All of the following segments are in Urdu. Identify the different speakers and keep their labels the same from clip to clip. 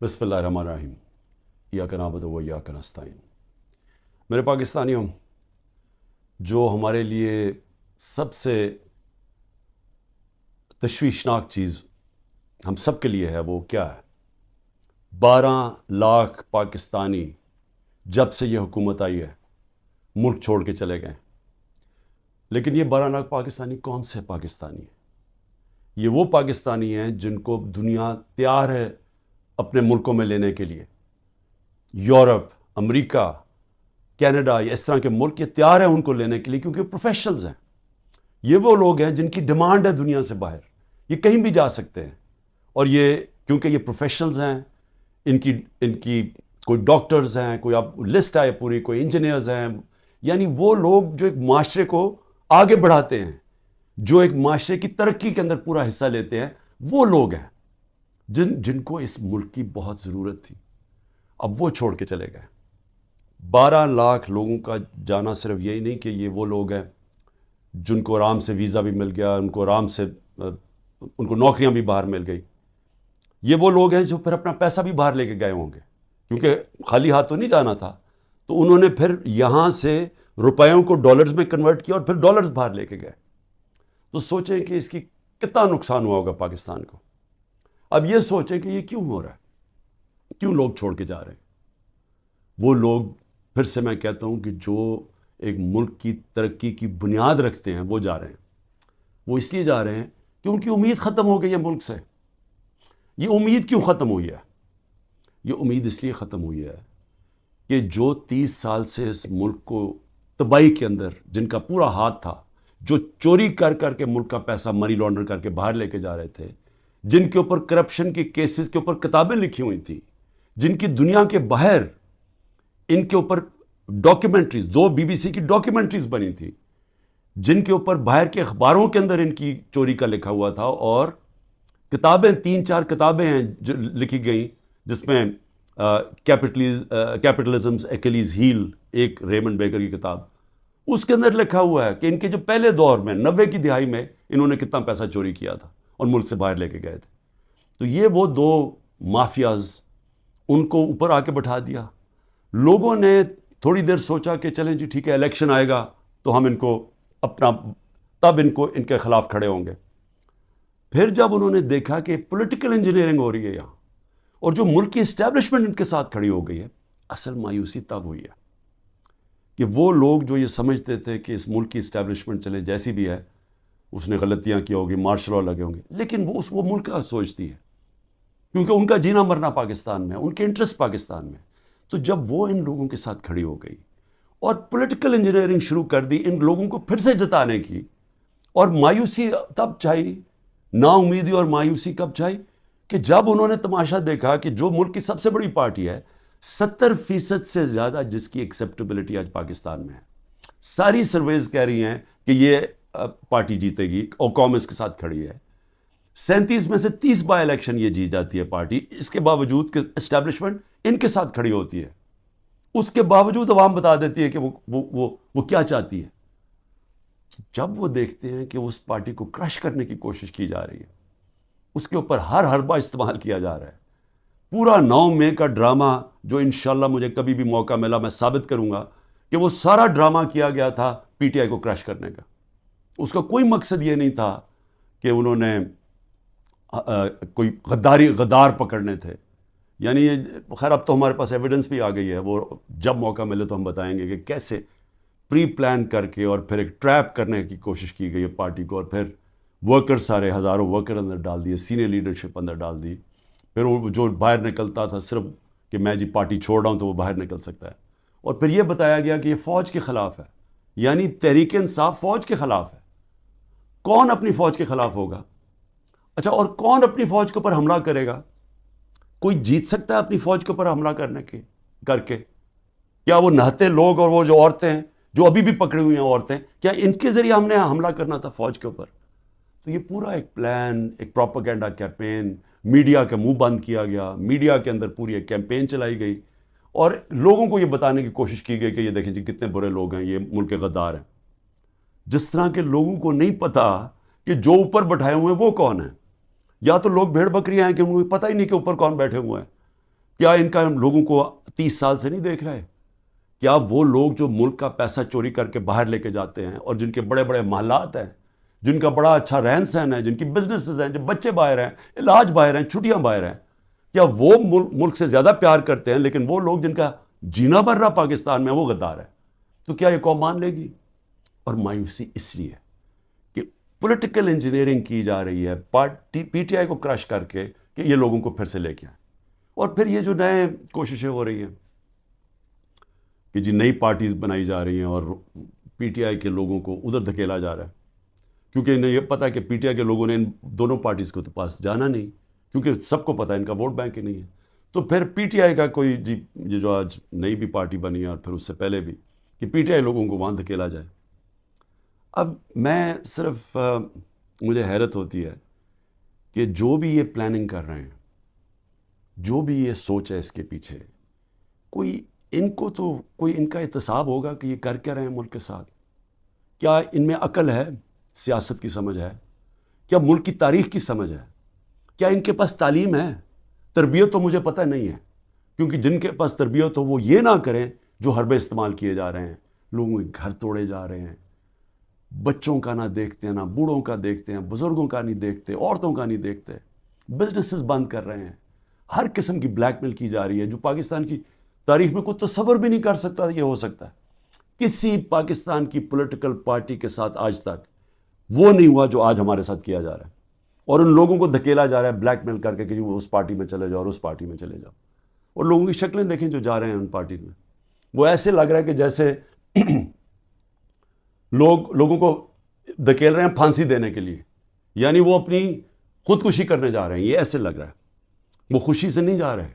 Speaker 1: بسم اللہ الرحمن الرحیم ایاک نعبد و ایاک نستعین۔ میرے پاکستانیوں، جو ہمارے لیے سب سے تشویشناک چیز ہم سب کے لیے ہے وہ کیا ہے؟ 12 لاکھ پاکستانی جب سے یہ حکومت آئی ہے ملک چھوڑ کے چلے گئے۔ لیکن یہ 12 لاکھ پاکستانی کون سے پاکستانی ہیں؟ یہ وہ پاکستانی ہیں جن کو دنیا تیار ہے اپنے ملکوں میں لینے کے لیے۔ یورپ، امریکہ، کینیڈا، اس طرح کے ملک یہ تیار ہیں ان کو لینے کے لیے، کیونکہ پروفیشنلز ہیں۔ یہ وہ لوگ ہیں جن کی ڈیمانڈ ہے دنیا سے باہر، یہ کہیں بھی جا سکتے ہیں۔ اور یہ کیونکہ یہ پروفیشنلز ہیں، ان کی کوئی ڈاکٹرز ہیں، کوئی آپ لسٹ آئے پوری، کوئی انجینئرز ہیں، یعنی وہ لوگ جو ایک معاشرے کو آگے بڑھاتے ہیں، جو ایک معاشرے کی ترقی کے اندر پورا حصہ لیتے ہیں، وہ لوگ ہیں جن کو اس ملک کی بہت ضرورت تھی۔ اب وہ چھوڑ کے چلے گئے۔ 12 لاکھ لوگوں کا جانا صرف یہی نہیں کہ یہ وہ لوگ ہیں جن کو آرام سے ویزا بھی مل گیا، ان کو آرام سے ان کو نوکریاں بھی باہر مل گئی۔ یہ وہ لوگ ہیں جو پھر اپنا پیسہ بھی باہر لے کے گئے ہوں گے، کیونکہ خالی ہاتھ تو نہیں جانا تھا، تو انہوں نے پھر یہاں سے روپیوں کو ڈالرز میں کنورٹ کیا اور پھر ڈالرز باہر لے کے گئے۔ تو سوچیں کہ اس کی کتنا نقصان ہوا ہوگا پاکستان کو۔ اب یہ سوچیں کہ یہ کیوں ہو رہا ہے، کیوں لوگ چھوڑ کے جا رہے ہیں؟ وہ لوگ، پھر سے میں کہتا ہوں کہ جو ایک ملک کی ترقی کی بنیاد رکھتے ہیں وہ جا رہے ہیں۔ وہ اس لیے جا رہے ہیں کہ ان کی امید ختم ہو گئی ہے ملک سے۔ یہ امید کیوں ختم ہوئی ہے؟ یہ امید اس لیے ختم ہوئی ہے کہ جو 30 سال سے اس ملک کو تباہی کے اندر جن کا پورا ہاتھ تھا، جو چوری کر کر کے ملک کا پیسہ منی لانڈر کر کے باہر لے کے جا رہے تھے، جن کے اوپر کرپشن کے کیسز کے اوپر کتابیں لکھی ہوئی تھیں، جن کی دنیا کے باہر ان کے اوپر ڈاکیومنٹریز، 2 BBC کی ڈاکیومنٹریز بنی تھی، جن کے اوپر باہر کے اخباروں کے اندر ان کی چوری کا لکھا ہوا تھا، اور کتابیں 3-4 کتابیں ہیں جو لکھی گئیں، جس میں کیپٹلزمز ایکلیز ہیل، ایک ریمنڈ بیکر کی کتاب، اس کے اندر لکھا ہوا ہے کہ ان کے جو پہلے دور میں 90 کی دہائی میں انہوں نے کتنا پیسہ چوری کیا تھا اور ملک سے باہر لے کے گئے تھے۔ تو یہ وہ 2 مافیاز، ان کو اوپر آ کے بٹھا دیا۔ لوگوں نے تھوڑی دیر سوچا کہ چلیں جی ٹھیک ہے، الیکشن آئے گا تو ہم ان کو تب ان کے خلاف کھڑے ہوں گے۔ پھر جب انہوں نے دیکھا کہ پولیٹیکل انجینئرنگ ہو رہی ہے یہاں، اور جو ملک کی اسٹیبلشمنٹ ان کے ساتھ کھڑی ہو گئی ہے، اصل مایوسی تب ہوئی ہے کہ وہ لوگ جو یہ سمجھتے تھے کہ اس ملک کی اسٹیبلشمنٹ چلے جیسی بھی ہے، اس نے غلطیاں کی ہوگی، مارشل لا لگے ہوں گے، لیکن وہ ملک کا سوچتی ہے، کیونکہ ان کا جینا مرنا پاکستان میں، ان کے انٹرسٹ پاکستان میں۔ تو جب وہ ان لوگوں کے ساتھ کھڑی ہو گئی اور پولیٹیکل انجینئرنگ شروع کر دی ان لوگوں کو پھر سے جتانے کی، اور مایوسی تب چھائی، نا امیدی اور مایوسی کب چھائی کہ جب انہوں نے تماشا دیکھا کہ جو ملک کی سب سے بڑی پارٹی ہے، 70% سے زیادہ جس کی ایکسیپٹیبلٹی آج پاکستان میں ہے، ساری سرویز کہہ رہی ہیں کہ یہ پارٹی جیتے گی اور قوم اس کے ساتھ کھڑی ہے، 37 میں سے 30 بائی الیکشن یہ جیت جاتی ہے پارٹی، اس کے باوجود کہ اسٹیبلشمنٹ ان کے ساتھ کھڑی ہوتی ہے، اس کے باوجود عوام بتا دیتی ہے کہ وہ کیا چاہتی ہے۔ جب وہ دیکھتے ہیں کہ اس پارٹی کو کرش کرنے کی کوشش کی جا رہی ہے، اس کے اوپر ہر حربہ استعمال کیا جا رہا ہے، پورا 9 مئی کا ڈرامہ جو انشاءاللہ مجھے کبھی بھی موقع ملا میں ثابت کروں گا کہ وہ سارا ڈرامہ کیا گیا تھا PTI کو کرش کرنے کا۔ اس کا کوئی مقصد یہ نہیں تھا کہ انہوں نے کوئی غدار پکڑنے تھے، یعنی خیر اب تو ہمارے پاس ایویڈنس بھی آ گئی ہے، وہ جب موقع ملے تو ہم بتائیں گے کہ کیسے پری پلان کر کے اور پھر ایک ٹریپ کرنے کی کوشش کی گئی ہے پارٹی کو، اور پھر ورکر سارے ہزاروں ورکر اندر ڈال دیے، سینئر لیڈرشپ اندر ڈال دی، پھر وہ جو باہر نکلتا تھا صرف کہ میں جی پارٹی چھوڑ رہا ہوں تو وہ باہر نکل سکتا ہے، اور پھر یہ بتایا گیا کہ یہ فوج کے خلاف ہے، یعنی تحریک انصاف فوج کے خلاف ہے۔ کون اپنی فوج کے خلاف ہوگا؟ اچھا، اور کون اپنی فوج کے اوپر حملہ کرے گا؟ کوئی جیت سکتا ہے اپنی فوج کے اوپر حملہ کر کے؟ کیا وہ نہتے لوگ اور وہ جو عورتیں ہیں جو ابھی بھی پکڑی ہوئی ہیں عورتیں، کیا ان کے ذریعے ہم نے حملہ کرنا تھا فوج کے اوپر؟ تو یہ پورا ایک پلان، ایک پروپیگنڈا کیمپین، میڈیا کا منہ بند کیا گیا، میڈیا کے اندر پوری ایک کیمپین چلائی گئی، اور لوگوں کو یہ بتانے کی کوشش کی گئی کہ یہ دیکھیں جی کتنے برے لوگ ہیں، یہ ملک کے غدار ہیں۔ جس طرح کے لوگوں کو نہیں پتا کہ جو اوپر بٹھائے ہوئے ہیں وہ کون ہیں، یا تو لوگ بھیڑ بکریاں ہیں کہ انہیں پتہ ہی نہیں کہ اوپر کون بیٹھے ہوئے ہیں، کیا ان کا ہم لوگوں کو 30 سال سے نہیں دیکھ رہے؟ کیا وہ لوگ جو ملک کا پیسہ چوری کر کے باہر لے کے جاتے ہیں اور جن کے بڑے بڑے محلات ہیں، جن کا بڑا اچھا رہن سہن ہے، جن کی بزنسز ہیں، جو بچے باہر ہیں، علاج باہر ہیں، چھٹیاں باہر ہیں، کیا وہ ملک سے زیادہ پیار کرتے ہیں؟ لیکن وہ لوگ جن کا جینا بھر رہا پاکستان میں وہ غدار ہے، تو کیا یہ قوم مان لے گی؟ اور مایوسی اس لیے کہ پولیٹیکل انجینئرنگ کی جا رہی ہے پی ٹی آئی کو کرش کر کے کہ یہ لوگوں کو پھر سے لے کے آئیں. اور پھر یہ جو نئے کوششیں ہو رہی ہیں کہ جی نئی پارٹیز بنائی جا رہی ہیں اور پی ٹی آئی کے لوگوں کو ادھر دھکیلا جا رہا ہے، کیونکہ انہیں یہ پتہ ہے کہ پی ٹی آئی کے لوگوں نے ان دونوں پارٹیز کو تو پاس جانا نہیں، کیونکہ سب کو پتہ ہے ان کا ووٹ بینک ہی نہیں ہے. تو پھر پی ٹی آئی کا کوئی جی یہ جو آج نئی بھی پارٹی بنی ہے اور پھر اس سے پہلے بھی کہ پی ٹی آئی لوگوں کو وہاں دھکیلا جائے. اب میں صرف مجھے حیرت ہوتی ہے کہ جو بھی یہ پلاننگ کر رہے ہیں، جو بھی یہ سوچ ہے اس کے پیچھے، کوئی ان کو تو کوئی ان کا احتساب ہوگا کہ یہ کر کیا رہے ہیں ملک کے ساتھ؟ کیا ان میں عقل ہے، سیاست کی سمجھ ہے؟ کیا ملک کی تاریخ کی سمجھ ہے؟ کیا ان کے پاس تعلیم ہے؟ تربیت تو مجھے پتہ نہیں ہے، کیونکہ جن کے پاس تربیت ہو وہ یہ نہ کریں جو حربے استعمال کیے جا رہے ہیں، لوگوں کے گھر توڑے جا رہے ہیں، بچوں کا نہ دیکھتے ہیں، نہ بوڑھوں کا دیکھتے ہیں، بزرگوں کا نہیں دیکھتے، عورتوں کا نہیں دیکھتے، بزنسز بند کر رہے ہیں، ہر قسم کی بلیک میل کی جا رہی ہے جو پاکستان کی تاریخ میں کوئی تصور بھی نہیں کر سکتا یہ ہو سکتا ہے. کسی پاکستان کی پولیٹیکل پارٹی کے ساتھ آج تک وہ نہیں ہوا جو آج ہمارے ساتھ کیا جا رہا ہے، اور ان لوگوں کو دھکیلا جا رہا ہے بلیک میل کر کے کہ وہ اس پارٹی میں چلے جاؤ اور اس پارٹی میں چلے جاؤ. اور لوگوں کی شکلیں دیکھیں جو جا رہے ہیں ان پارٹیز میں، وہ ایسے لگ رہا ہے کہ جیسے لوگوں کو دھکیل رہے ہیں پھانسی دینے کے لیے، یعنی وہ اپنی خودکشی کرنے جا رہے ہیں. یہ ایسے لگ رہا ہے، وہ خوشی سے نہیں جا رہے.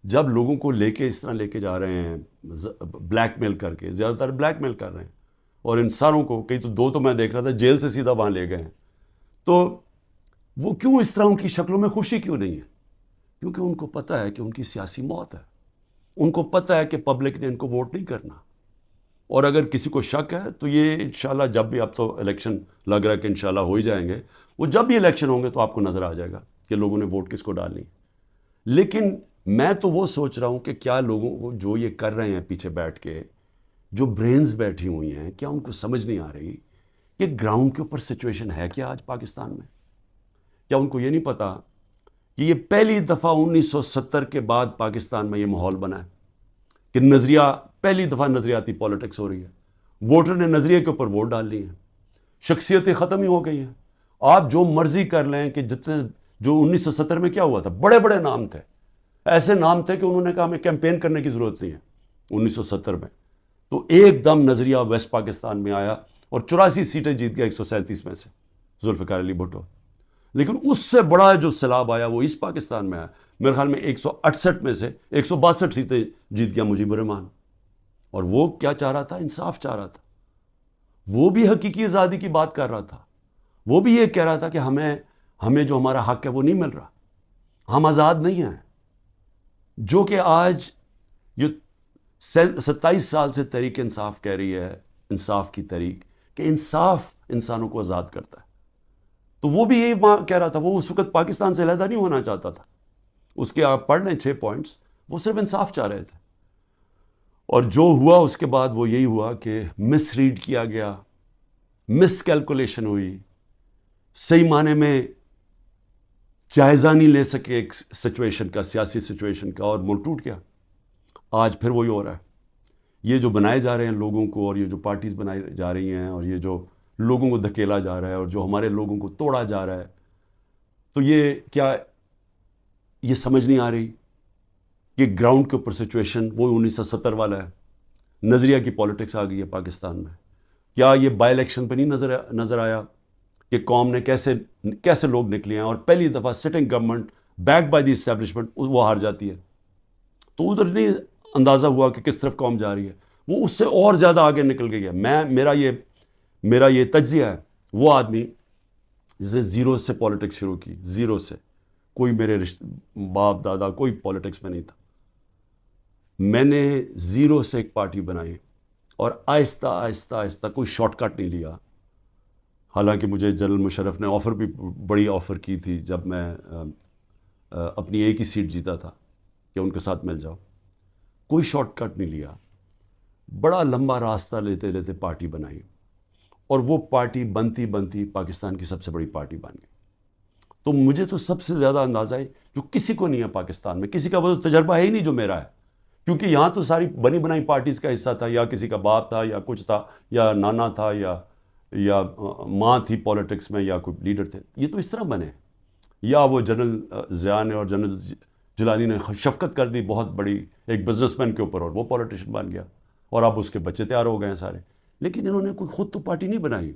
Speaker 1: جب لوگوں کو لے کے اس طرح لے کے جا رہے ہیں بلیک میل کر کے، زیادہ تر بلیک میل کر رہے ہیں، اور ان ساروں کو کئی تو دو تو میں دیکھ رہا تھا جیل سے سیدھا وہاں لے گئے ہیں، تو وہ کیوں اس طرح ان کی شکلوں میں خوشی کیوں نہیں ہے؟ کیونکہ ان کو پتہ ہے کہ ان کی سیاسی موت ہے، ان کو پتہ ہے کہ پبلک نے ان کو ووٹ نہیں کرنا. اور اگر کسی کو شک ہے تو یہ انشاءاللہ جب بھی، اب تو الیکشن لگ رہا ہے کہ انشاءاللہ ہو ہی جائیں گے، وہ جب بھی الیکشن ہوں گے تو آپ کو نظر آ جائے گا کہ لوگوں نے ووٹ کس کو ڈالنی. لیکن میں تو وہ سوچ رہا ہوں کہ کیا لوگوں کو جو یہ کر رہے ہیں پیچھے بیٹھ کے، جو برینز بیٹھی ہوئی ہیں، کیا ان کو سمجھ نہیں آ رہی کہ گراؤنڈ کے اوپر سچویشن ہے کیا آج پاکستان میں؟ کیا ان کو یہ نہیں پتا کہ یہ پہلی دفعہ 1970 کے بعد پاکستان میں یہ ماحول بنا ہے کہ نظریہ، پہلی دفعہ نظریاتی پالیٹکس ہو رہی ہے، ووٹر نے نظریے کے اوپر ووٹ ڈال لی ہیں، شخصیتیں ختم ہی ہو گئی ہیں. آپ جو مرضی کر لیں کہ جتنے جو 1970 میں کیا ہوا تھا، بڑے بڑے نام تھے، ایسے نام تھے کہ انہوں نے کہا ہمیں کیمپین کرنے کی ضرورت نہیں ہے 1970 میں. تو ایک دم نظریہ ویسٹ پاکستان میں آیا اور 84 سیٹیں جیت گیا 137 میں سے ذوالفقار علی بھٹو. لیکن اس سے بڑا جو سیلاب آیا وہ اس پاکستان میں آیا. میرے خیال میں 168 میں سے 162 سیٹیں جیت گیا مجیب الرحمان. اور وہ کیا چاہ رہا تھا؟ انصاف چاہ رہا تھا. وہ بھی حقیقی آزادی کی بات کر رہا تھا. وہ بھی یہ کہہ رہا تھا کہ ہمیں جو ہمارا حق ہے وہ نہیں مل رہا، ہم آزاد نہیں ہیں. جو کہ آج یہ 27 سال سے تحریک انصاف کہہ رہی ہے، انصاف کی تحریک، کہ انصاف انسانوں کو آزاد کرتا ہے. تو وہ بھی یہی کہہ رہا تھا. وہ اس وقت پاکستان سے علیحدہ نہیں ہونا چاہتا تھا. اس کے آپ پڑھ لیں 6 پوائنٹس، وہ صرف انصاف چاہ رہے تھے. اور جو ہوا اس کے بعد وہ یہی ہوا کہ مس ریڈ کیا گیا، مس کیلکولیشن ہوئی، صحیح معنی میں جائزہ نہیں لے سکے ایک سچویشن کا، سیاسی سچویشن کا، اور ملک ٹوٹ گیا. آج پھر وہی ہو رہا ہے. یہ جو بنائے جا رہے ہیں لوگوں کو، اور یہ جو پارٹیز بنائی جا رہی ہیں، اور یہ جو لوگوں کو دھکیلا جا رہا ہے، اور جو ہمارے لوگوں کو توڑا جا رہا ہے، تو یہ کیا یہ سمجھ نہیں آ رہی کہ گراؤنڈ کے اوپر سچویشن وہ 1970 والا ہے. نظریہ کی پالیٹکس آ گئی ہے پاکستان میں. کیا یہ بائی الیکشن پہ نہیں نظر آیا کہ قوم نے کیسے لوگ نکلے ہیں، اور پہلی دفعہ sitting government back by the establishment وہ ہار جاتی ہے. تو ادھر نہیں اندازہ ہوا کہ کس طرف قوم جا رہی ہے. وہ اس سے اور زیادہ آگے نکل گئی ہے. میرا یہ تجزیہ ہے. وہ آدمی جس نے زیرو سے پالیٹکس شروع کی، زیرو سے، کوئی میرے باپ دادا کوئی پالیٹکس میں نہیں تھا. میں نے زیرو سے ایک پارٹی بنائی، اور آہستہ آہستہ آہستہ کوئی شارٹ کٹ نہیں لیا. حالانکہ مجھے جنرل مشرف نے بھی بڑی آفر کی تھی جب میں اپنی ایک ہی سیٹ جیتا تھا، کہ ان کے ساتھ مل جاؤ. کوئی شارٹ کٹ نہیں لیا, بڑا لمبا راستہ لیتے لیتے پارٹی بنائی, اور وہ پارٹی بنتی بنتی پاکستان کی سب سے بڑی پارٹی بن گئی. تو مجھے تو سب سے زیادہ اندازہ ہے جو کسی کو نہیں ہے پاکستان میں, کسی کا وہ تجربہ ہے ہی نہیں جو میرا ہے, کیونکہ یہاں تو ساری بنی بنائی پارٹیز کا حصہ تھا, یا کسی کا باپ تھا یا کچھ تھا, یا نانا تھا یا ماں تھی پولیٹکس میں, یا کوئی لیڈر تھے. یہ تو اس طرح بنے, یا وہ جنرل ضیاء نے اور جنرل جیلانی نے شفقت کر دی بہت بڑی ایک بزنس مین کے اوپر, اور وہ پولیٹیشین بن گیا, اور اب اس کے بچے تیار ہو گئے ہیں سارے. لیکن انہوں نے کوئی خود تو پارٹی نہیں بنائی,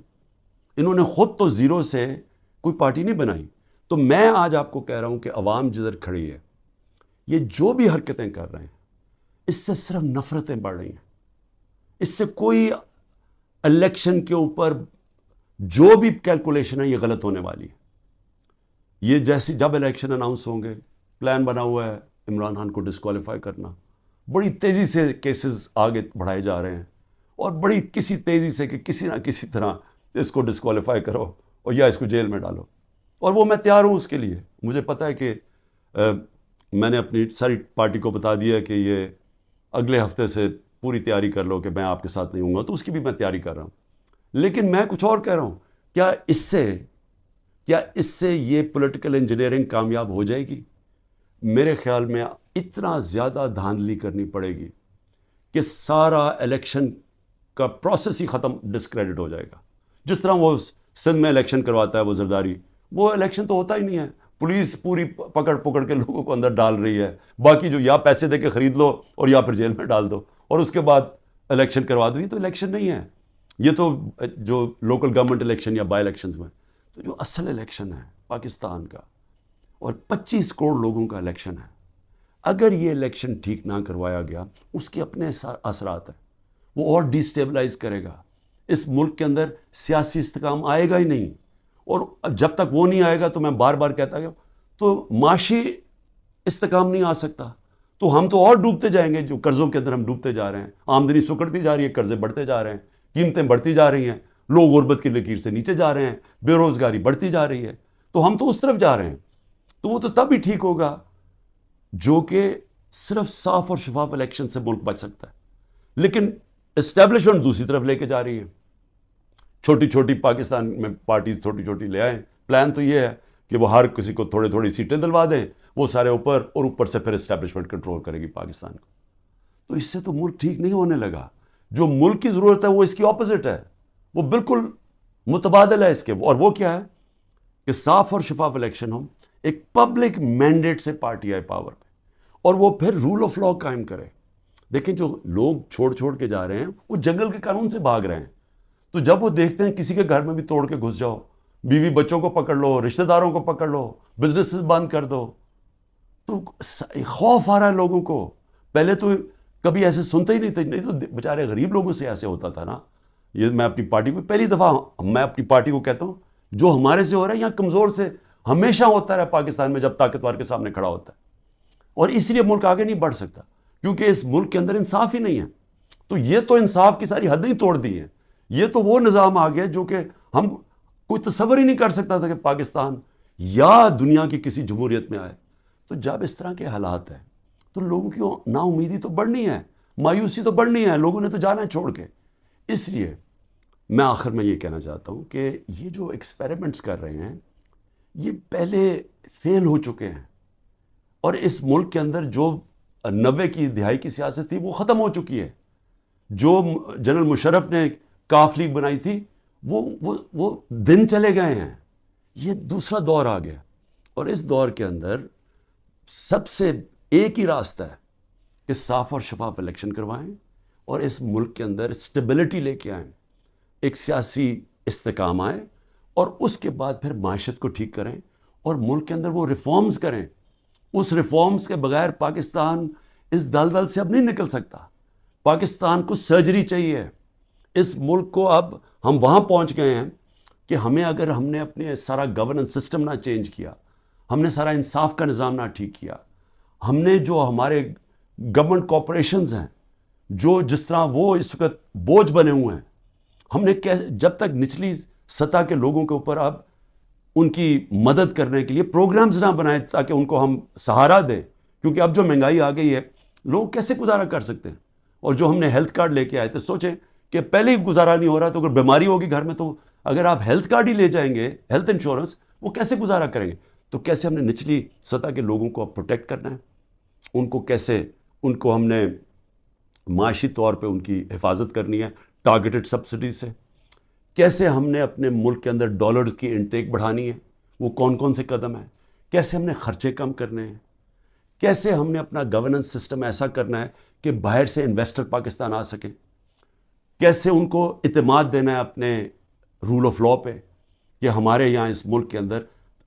Speaker 1: انہوں نے خود تو زیرو سے کوئی پارٹی نہیں بنائی. تو میں آج آپ کو کہہ رہا ہوں کہ عوام جدھر کھڑی ہے, یہ جو بھی حرکتیں کر رہے ہیں, اس سے صرف نفرتیں بڑھ رہی ہیں. اس سے کوئی الیکشن کے اوپر جو بھی کیلکولیشن ہے یہ غلط ہونے والی ہے. یہ جیسی جب الیکشن اناؤنس ہوں گے, پلان بنا ہوا ہے عمران خان کو ڈسکوالیفائی کرنا, بڑی تیزی سے کیسز آگے بڑھائے جا رہے ہیں, اور بڑی کسی تیزی سے کہ کسی نہ کسی طرح اس کو ڈسکوالیفائی کرو اور یا اس کو جیل میں ڈالو. اور وہ میں تیار ہوں اس کے لیے. مجھے پتہ ہے کہ میں نے اپنی ساری پارٹی کو بتا دیا کہ یہ اگلے ہفتے سے پوری تیاری کر لو کہ میں آپ کے ساتھ نہیں ہوں گا, تو اس کی بھی میں تیاری کر رہا ہوں. لیکن میں کچھ اور کہہ رہا ہوں, کیا اس سے یہ پولیٹیکل انجینئرنگ کامیاب ہو جائے گی؟ میرے خیال میں اتنا زیادہ دھاندلی کرنی پڑے گی کہ سارا الیکشن کا پروسیس ہی ختم, ڈسکریڈٹ ہو جائے گا. جس طرح وہ سندھ میں الیکشن کرواتا ہے وہ زرداری, وہ الیکشن تو ہوتا ہی نہیں ہے. پولیس پوری پکڑ کے لوگوں کو اندر ڈال رہی ہے, باقی جو یا پیسے دے کے خرید لو اور یا پھر جیل میں ڈال دو, اور اس کے بعد الیکشن کروا دو. یہ تو الیکشن نہیں ہے, یہ تو جو لوکل گورنمنٹ الیکشن یا بائی الیکشنز میں, تو جو اصل الیکشن ہے پاکستان کا اور 25 کروڑ لوگوں کا الیکشن ہے, اگر یہ الیکشن ٹھیک نہ کروایا گیا اس کے اپنے اثرات ہیں. وہ اور ڈی سٹیبلائز کرے گا. اس ملک کے اندر سیاسی استحکام آئے گا ہی نہیں, اور جب تک وہ نہیں آئے گا تو میں بار بار کہتا ہوں تو معاشی استحکام نہیں آ سکتا. تو ہم تو اور ڈوبتے جائیں گے, جو قرضوں کے اندر ہم ڈوبتے جا رہے ہیں. آمدنی سکڑتی جا رہی ہے, قرضے بڑھتے جا رہے ہیں, قیمتیں بڑھتی جا رہی ہیں, لوگ غربت کی لکیر سے نیچے جا رہے ہیں, بے روزگاری بڑھتی جا رہی ہے. تو ہم تو اس طرف جا رہے ہیں. تو وہ تو تب ہی ٹھیک ہوگا جو کہ صرف صاف اور شفاف الیکشن سے ملک بچ سکتا ہے. لیکن اسٹیبلشمنٹ دوسری طرف لے کے جا رہی ہے. چھوٹی چھوٹی پاکستان میں پارٹیز چھوٹی چھوٹی لے آئیں. پلان تو یہ ہے کہ وہ ہر کسی کو تھوڑی سیٹیں دلوا دیں, وہ سارے اوپر, اور اوپر سے پھر اسٹیبلشمنٹ کنٹرول کرے گی پاکستان کو. تو اس سے تو ملک ٹھیک نہیں ہونے لگا. جو ملک کی ضرورت ہے وہ اس کی اپوزٹ ہے, وہ بالکل متبادل ہے اس کے. اور وہ کیا ہے کہ صاف اور شفاف الیکشن ہو, ایک پبلک مینڈیٹ سے پارٹی آئے پاور پہ, اور وہ پھر رول آف لا قائم کرے. دیکھیں جو لوگ چھوڑ کے جا رہے ہیں وہ جنگل کے قانون سے بھاگ رہے ہیں. تو جب وہ دیکھتے ہیں کسی کے گھر میں بھی توڑ کے گھس جاؤ, بیوی بچوں کو پکڑ لو, رشتہ داروں کو پکڑ لو, بزنسز بند کر دو, تو خوف آ رہا ہے لوگوں کو. پہلے تو کبھی ایسے سنتے ہی نہیں تھے, نہیں تو بیچارے غریب لوگوں سے ایسے ہوتا تھا نا. یہ میں اپنی پارٹی کو پہلی دفعہ میں اپنی پارٹی کو کہتا ہوں, جو ہمارے سے ہو رہا ہے یہاں کمزور سے ہمیشہ ہوتا رہا پاکستان میں جب طاقتور کے سامنے کھڑا ہوتا ہے. اور اس لیے ملک آگے نہیں بڑھ سکتا, کیونکہ اس ملک کے اندر انصاف ہی نہیں ہے. تو یہ تو انصاف کی ساری حدیں ہی توڑ دی ہیں. یہ تو وہ نظام آ گیا جو کہ ہم کوئی تصور ہی نہیں کر سکتا تھا کہ پاکستان یا دنیا کی کسی جمہوریت میں آئے. تو جب اس طرح کے حالات ہیں تو لوگوں کی نا امیدی تو بڑھنی ہے, مایوسی تو بڑھنی ہے, لوگوں نے تو جانا ہے چھوڑ کے. اس لیے میں آخر میں یہ کہنا چاہتا ہوں کہ یہ جو ایکسپیریمنٹس کر رہے ہیں یہ پہلے فیل ہو چکے ہیں, اور اس ملک کے اندر جو 90 کی دہائی کی سیاست تھی وہ ختم ہو چکی ہے. جو جنرل مشرف نے کاف لیگ بنائی تھی وہ دن چلے گئے ہیں. یہ دوسرا دور آ گیا, اور اس دور کے اندر سب سے ایک ہی راستہ ہے کہ صاف اور شفاف الیکشن کروائیں اور اس ملک کے اندر اسٹیبلٹی لے کے آئیں, ایک سیاسی استحکام آئے, اور اس کے بعد پھر معیشت کو ٹھیک کریں اور ملک کے اندر وہ ریفارمز کریں. اس ریفارمز کے بغیر پاکستان اس دلدل سے اب نہیں نکل سکتا. پاکستان کو سرجری چاہیے. اس ملک کو اب ہم وہاں پہنچ گئے ہیں کہ اگر ہم نے اپنے سارا گورننس سسٹم نہ چینج کیا, ہم نے سارا انصاف کا نظام نہ ٹھیک کیا, ہم نے جو ہمارے گورنمنٹ کارپوریشنز ہیں جو جس طرح وہ اس وقت بوجھ بنے ہوئے ہیں, ہم نے جب تک نچلی سطح کے لوگوں کے اوپر اب ان کی مدد کرنے کے لیے پروگرامز نہ بنائے تاکہ ان کو ہم سہارا دیں کیونکہ اب جو مہنگائی آ گئی ہے لوگ کیسے گزارا کر سکتے ہیں. اور جو ہم نے ہیلتھ کارڈ لے کے آئے تھے، سوچیں کہ پہلے ہی گزارا نہیں ہو رہا، تو اگر بیماری ہوگی گھر میں تو اگر آپ ہیلتھ کارڈ ہی لے جائیں گے، ہیلتھ انشورنس، وہ کیسے گزارا کریں گے؟ تو کیسے ہم نے نچلی سطح کے لوگوں کو اب پروٹیکٹ کرنا ہے، ان کو کیسے، ان کو ہم نے معاشی طور پہ ان کی حفاظت کرنی ہے ٹارگیٹڈ سبسڈی سے. کیسے ہم نے اپنے ملک کے اندر ڈالرز کی انٹیک بڑھانی ہے، وہ کون کون سے قدم ہیں. کیسے ہم نے خرچے کم کرنے ہیں. کیسے ہم نے اپنا گورننس سسٹم ایسا کرنا ہے کہ باہر سے انویسٹر پاکستان آ سکیں. کیسے ان کو اعتماد دینا ہے اپنے رول آف لا پہ کہ ہمارے یہاں اس ملک کے اندر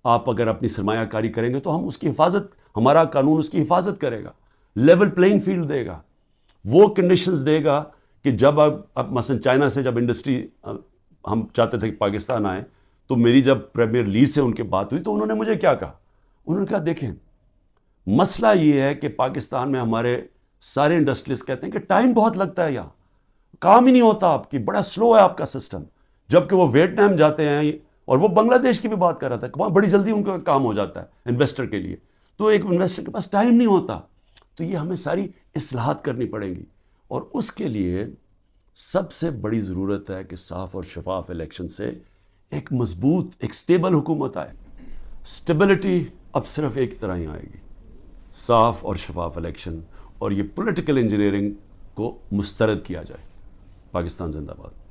Speaker 1: آپ اگر اپنی سرمایہ کاری کریں گے تو ہم اس کی حفاظت، ہمارا قانون اس کی حفاظت کرے گا، لیول پلینگ فیلڈ دے گا، وہ کنڈیشنز دے گا کہ جب اب مثلا چائنا سے جب انڈسٹری ہم چاہتے تھے کہ پاکستان آئیں، تو میری جب پریمیئر لی سے ان کے بات ہوئی تو انہوں نے مجھے کیا کہا؟ انہوں نے کہا دیکھیں مسئلہ یہ ہے کہ پاکستان میں ہمارے سارے انڈسٹریلسٹ کہتے ہیں کہ ٹائم بہت لگتا ہے، یہاں کام ہی نہیں ہوتا آپ کی، بڑا سلو ہے آپ کا سسٹم. جبکہ وہ ویتنام جاتے ہیں، اور وہ بنگلہ دیش کی بھی بات کر رہا تھا کہ وہاں بڑی جلدی ان کا کام ہو جاتا ہے انویسٹر کے لیے. تو ایک انویسٹر کے پاس ٹائم نہیں ہوتا. تو یہ ہمیں ساری اصلاحات کرنی پڑیں گی، اور اس کے لیے سب سے بڑی ضرورت ہے کہ صاف اور شفاف الیکشن سے ایک مضبوط، ایک سٹیبل حکومت آئے. سٹیبلٹی اب صرف ایک طرح ہی آئے گی، صاف اور شفاف الیکشن، اور یہ پولیٹیکل انجینئرنگ کو مسترد کیا جائے. پاکستان زندہ باد.